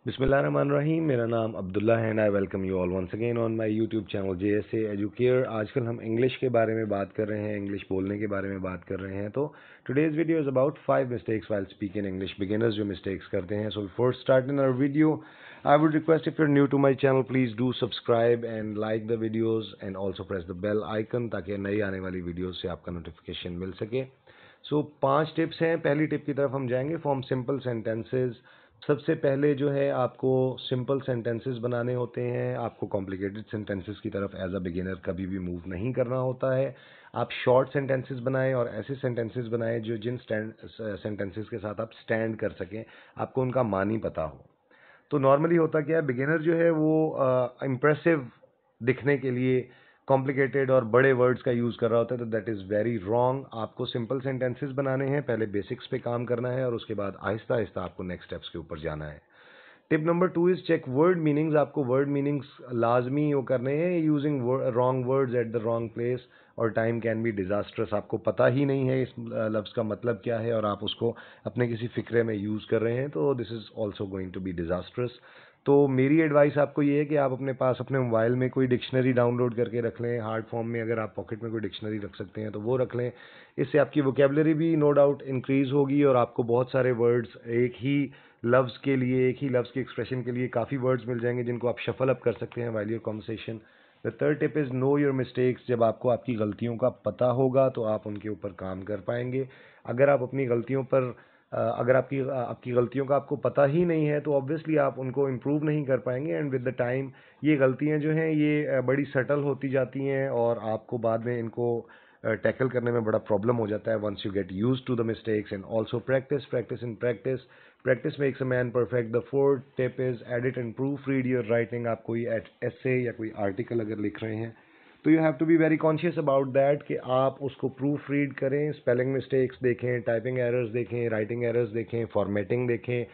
बिस्मिल्लाहिर्रहमानिर्रहीम। मेरा नाम अब्दुल्ला है and I welcome you all once again on my YouTube channel JSA educare. आजकल हम इंग्लिश के बारे में बात कर रहे हैं, इंग्लिश बोलने के बारे में बात कर रहे हैं। तो today's video is about 5 mistakes while speaking English, beginners जो मिस्टेक्स करते हैं। So before starting our video I would request, if you are new to my channel, please do subscribe and like the videos and also press the bell icon ताकि नई आने वाली videos से आपका notification मिल सके। सो 5 tips हैं। पहली tip की तरफ हम जाएंगे, फॉर्म सिंपल सेंटेंसेज। सबसे पहले जो है आपको सिंपल सेंटेंसेस बनाने होते हैं। आपको कॉम्प्लिकेटेड सेंटेंसेस की तरफ एज अ बिगिनर कभी भी मूव नहीं करना होता है। आप शॉर्ट सेंटेंसेस बनाएं और ऐसे सेंटेंसेस बनाएं जो जिन सेंटेंसेस के साथ आप स्टैंड कर सकें, आपको उनका मानी पता हो। तो नॉर्मली होता क्या है, बिगिनर जो है वो इम्प्रेसिव दिखने के लिए कॉम्प्लिकेटेड और बड़े वर्ड्स का यूज़ कर रहा होता है, तो दैट इज़ वेरी रॉन्ग। आपको सिंपल सेंटेंसेस बनाने हैं, पहले बेसिक्स पे काम करना है और उसके बाद आहिस्ता आहिस्ता आपको नेक्स्ट स्टेप्स के ऊपर जाना है। Tip number 2 is check word meanings. आपको वर्ड मीनिंग्स लाजमी वो करने हैं। Using wrong words at the wrong place और टाइम कैन बी डिजास्ट्रस। आपको पता ही नहीं है इस लफ्ज़ का मतलब क्या है और आप उसको अपने किसी फिक्रे में यूज़ कर रहे हैं, तो this is also going to be disastrous. तो मेरी एडवाइस आपको ये है कि आप अपने पास अपने मोबाइल में कोई डिक्शनरी डाउनलोड करके रख लें। हार्ड फॉर्म में अगर आप पॉकेट में कोई डिक्शनरी रख सकते हैं तो वो रख लें। इससे आपकी वोकेबलरी भी नो डाउट इंक्रीज़ होगी और आपको बहुत सारे वर्ड्स एक ही लफ्ज़ के लिए, एक ही लफ्ज़ के एक्सप्रेशन के लिए काफ़ी वर्ड्स मिल जाएंगे जिनको आप शफल अप कर सकते हैं while your conversation. The third tip is know your mistakes. जब आपको आपकी गलतियों का पता होगा तो आप उनके ऊपर काम कर पाएंगे। अगर आप अपनी गलतियों पर अगर आपकी गलतियों का आपको पता ही नहीं है तो ऑब्वियसली आप उनको इम्प्रूव नहीं कर पाएंगे एंड विद द टाइम ये गलतियां जो हैं ये बड़ी सटल होती जाती हैं और आपको बाद में इनको टैकल करने में बड़ा प्रॉब्लम हो जाता है। Once you get used to the mistakes and also practice practice in practice practice makes a man perfect. The fourth tip is edit and proof read your writing. आप कोई एसे या कोई आर्टिकल अगर लिख रहे हैं तो you have to be very conscious about that कि आप उसको प्रूफ रीड करें, स्पेलिंग मिस्टेक्स देखें, टाइपिंग एरर्स देखें, राइटिंग एरर्स देखें, फॉर्मेटिंग देखें।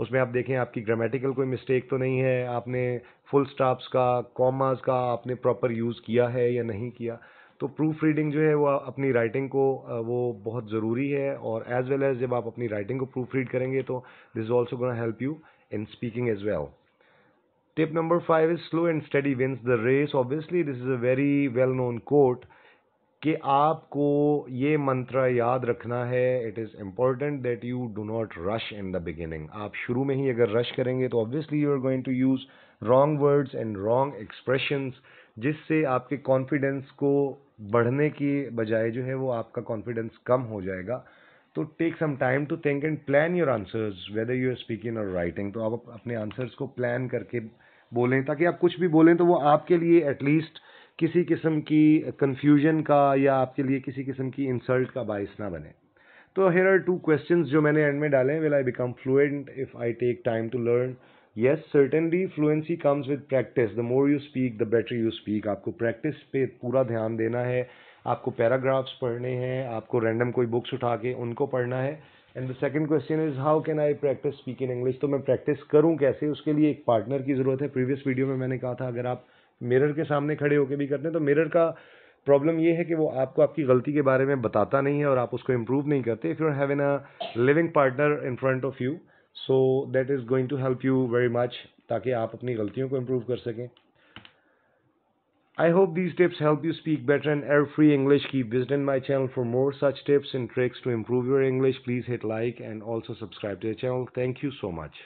उसमें आप देखें आपकी ग्रामेटिकल कोई मिस्टेक तो नहीं है, आपने फुल स्टॉप्स का, कॉमास का आपने प्रॉपर यूज़ किया है या नहीं किया। तो प्रूफ रीडिंग जो है वो अपनी राइटिंग को वो बहुत ज़रूरी है और एज वेल एज जब आप अपनी राइटिंग को प्रूफ रीड करेंगे तो this is also gonna help you in speaking as well. Tip number 5 is slow and steady wins the race. Obviously, this is a very well-known quote कि आपको ये मंत्र याद रखना है। It is important that you do not rush in the beginning. आप शुरू में ही अगर रश करेंगे तो obviously you are going to use wrong words and wrong expressions, जिससे आपके कॉन्फिडेंस को बढ़ने की बजाय जो है वो आपका कॉन्फिडेंस कम हो जाएगा। तो take some time to think and plan your answers whether you are speaking और राइटिंग। तो आप अपने आंसर्स को प्लान करके बोलें ताकि आप कुछ भी बोलें तो वो आपके लिए एटलीस्ट किसी किस्म की कंफ्यूजन का या आपके लिए किसी किस्म की इंसल्ट का बायस ना बने। तो हियर आर 2 क्वेश्चंस जो मैंने एंड में डाले हैं। Will I become fluent if I take time to learn? Yes certainly, fluency comes with practice. The more you speak the better you speak. आपको प्रैक्टिस पे पूरा ध्यान देना है। आपको पैराग्राफ्स पढ़ने हैं, आपको रैंडम कोई बुक्स उठा के उनको पढ़ना है। And the second question is how can I practice speak in English? तो मैं प्रैक्टिस करूं कैसे? उसके लिए एक पार्टनर की ज़रूरत है। प्रीवियस वीडियो में मैंने कहा था अगर आप मिरर के सामने खड़े होकर भी करते हैं तो मिरर का प्रॉब्लम ये है कि वो आपको आपकी गलती के बारे में बताता नहीं है और आप उसको इम्प्रूव नहीं करते। If you are having a living partner in front of you, so that is going to help you very much ताकि आप अपनी गलतियों को इम्प्रूव कर सकें। I hope these tips help you speak better and error-free English. Keep visiting my channel for more such tips and tricks to improve your English. Please hit like and also subscribe to the channel. Thank you so much.